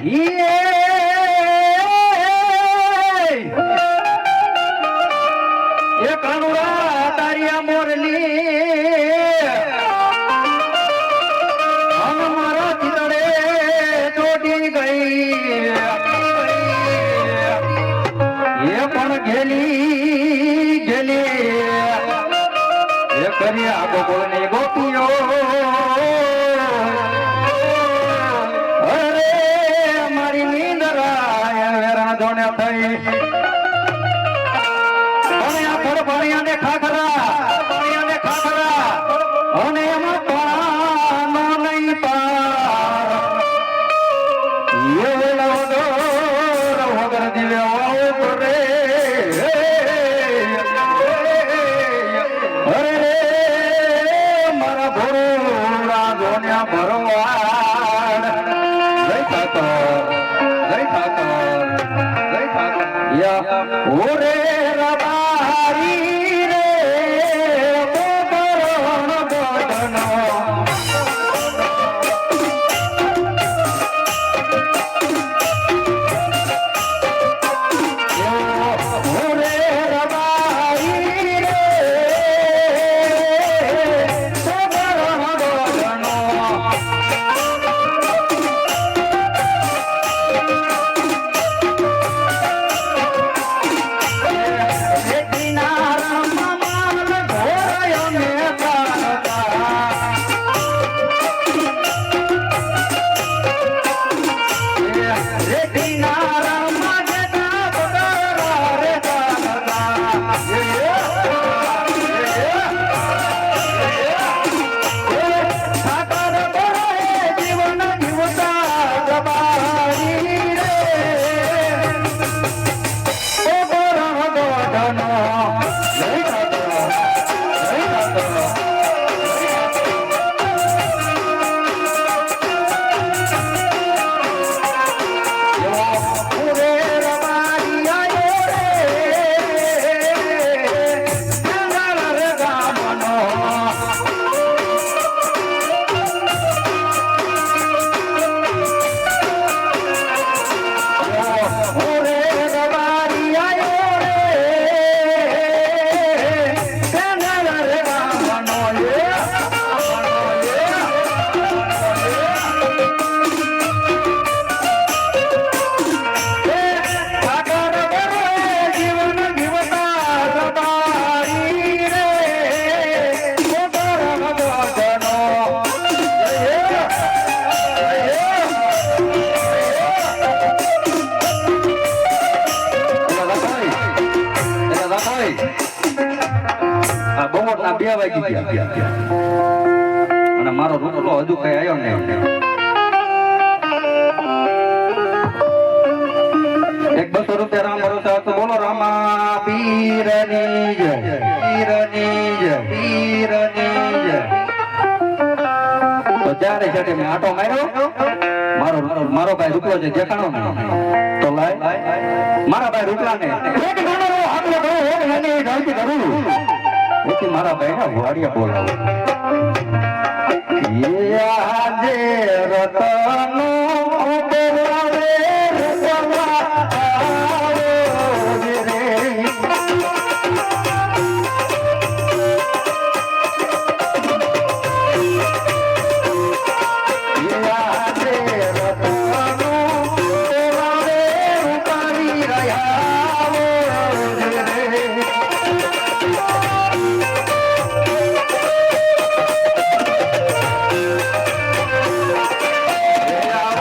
એ કાનુડા તારિયા મોરલી મારા ચિતડે ચોટી ગઈ એ પણ ઘેલી ઘેલી એ કરી આ ગોકળની ગોપીઓ અરે મારી નીંદરા વેરા ધોને થઈ પાણીયાને ખાખરા અને એમાં પાનો નહીં પાર વગર દિલે રે અરે મારા ભોળા ધોન્યા ભરવાડ જય ઠાકર ઓરે રબારી રે બોકરણ બદનો ઓરે રબારી રે બોકરણ બદનો અને મારો રૂપલો હજુ કઈ આવ્યો ને એક 200 રૂપિયા રામ ભરોસા તો બોલો રામા પીરની જય તો ત્યારે જટે મેં આટો માર્યો મારો ભાઈ રૂપલો છે દેખાણો ને તો લાય મારા ભાઈ રૂપલા ને મારા ભાઈ ના વાડિયા બોલાવો આજે રતનો બોલાવે Yeah.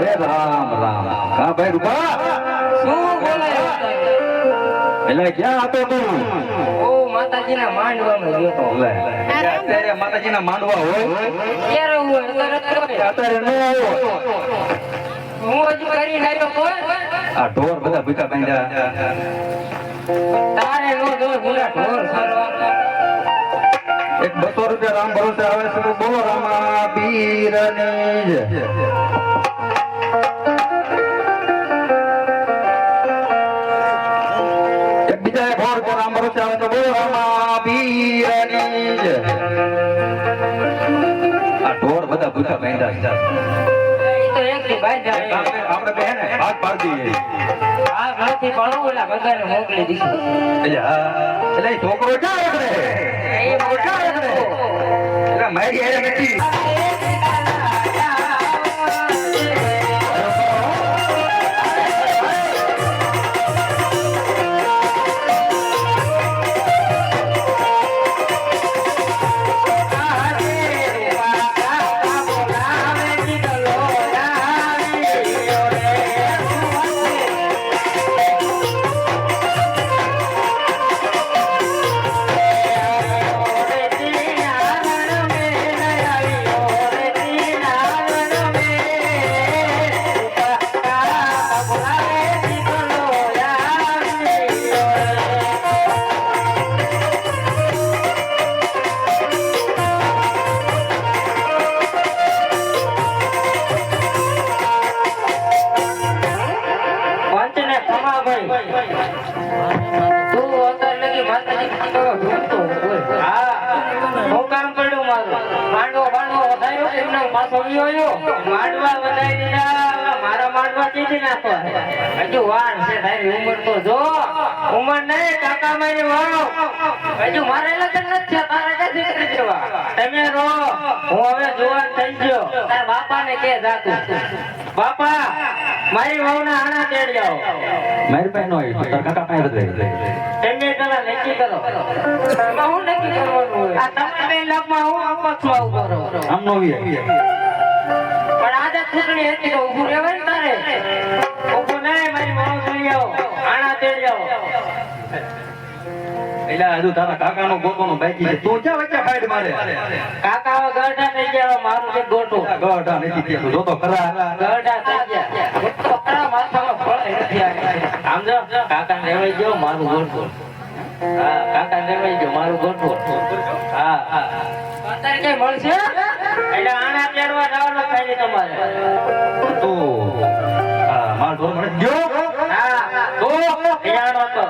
અરે રામ રામ કા ભાઈ રૂપા શું બોલાય એટલે ક્યાં હતો તું ઓ માતાજીના માંડવામાં ગયો તો લે અત્યારે માતાજીના માંડવા હોય ક્યારે હું અત્યારે ન આવ્યો હું હજુ કરીને આવ્યો કોઈ આ ઢોર બધા ભૂકા બાંધ્યા તારે નો દોર ભૂલા ઢોર સારો એક 200 રૂપિયા રામ ભરોસે આવે છે બોલો રામા પીરની જય એક બીજા 100 રૂપિયા રામ ભરોસે આવે છે બોલો રામા પીરની જય આ ઢોર બધા ભૂકા બાંધ્યા એ તો એક થી ભાઈ જાય આપણે બે હે ને હાથ પાડી દઈએ આ ઘરથી પણ ઓલા બધાને મોકલી દીધું એટલે એ છોકરો ક્યાં રખડે એ મોટા એટલે મારી હેરે નથી માંડવા વધારી દીધા મારા માંડવા ચીજી નાખો હજુ વાર છે તારી ઉંમર તો જો ઉંમર નહીં કાકા મારી વાળો હજુ મારે લગ્ન નથી થયા તારે ક્યાંથી કરી દેવા તમે રો હું હવે જુવાન થઈ ગયો તાર બાપાને કે જાતું બાપા મારી વહુના આણા તેડી આવો મારી પાસે નો આવી તાર કાકા પાસે રહે તમે પેલા નક્કી કરો હું નક્કી કરવાનું હોય આ તમે બે લાખમાં હું આપસમાં ઉભો રહો આમ નો આવી પણ આજે ચૂંટણી હતી તો ઊભું રહેવાય ને તારે ઊભું નહીં મારી વહુ જોઈ આવો આણા તેડી આવો એટલે હજુ તારા કાકાનો ગોતોનો બાકી છે તું ક્યાં વચ્ચે ફાઈટ મારે કાકા હવે ગરડા થઈ ગયા મારું જે ગોટું ગોટા નથી થયા તું જોતો ખરા ગરડા થઈ ગયા તો ખરા માથામાં ફળ નથી આવ્યા આમ જો કાકાને રહેવાઈ ગયો મારું ગોટું હા કાકાને રહેવાઈ ગયો મારું ગોટું હા હા અત્યારે કઈ મળશે એટલે આણા તેડવા જવાનું થાય તમારે તું હા માર ઢોર મને ગયો હા તો જાણો તો